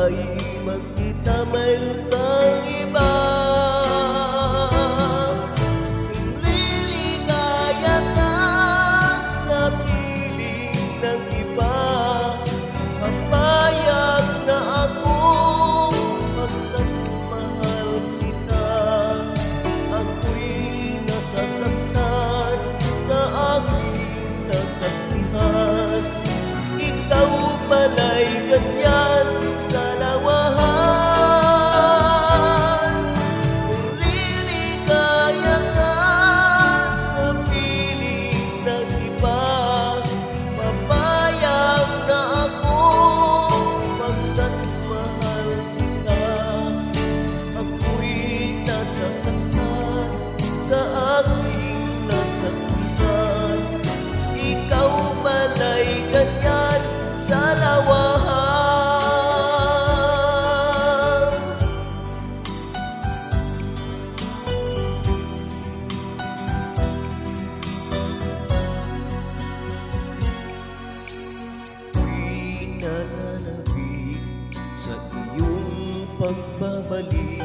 ay magkita mayroon kang iba. Liligaya ka sa piling ng iba. Papayag na ako pagkat mahal kita. Ako'y nasasaktan sa aking nasaksihan. Ikaw pala'y ganyan sa lawahan. Kung liligaya ka sa piling ng iba, papayag na ako pagkat mahal kita. Ako'y nasasaktan sa aking nasaksihan. Ikaw pala'y ganyan sa lawahan. Ako'y nananabik sa iyong pagbabalik.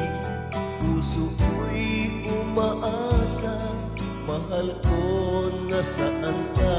Puso ko'y umaasa, mahal ko nasaan ka.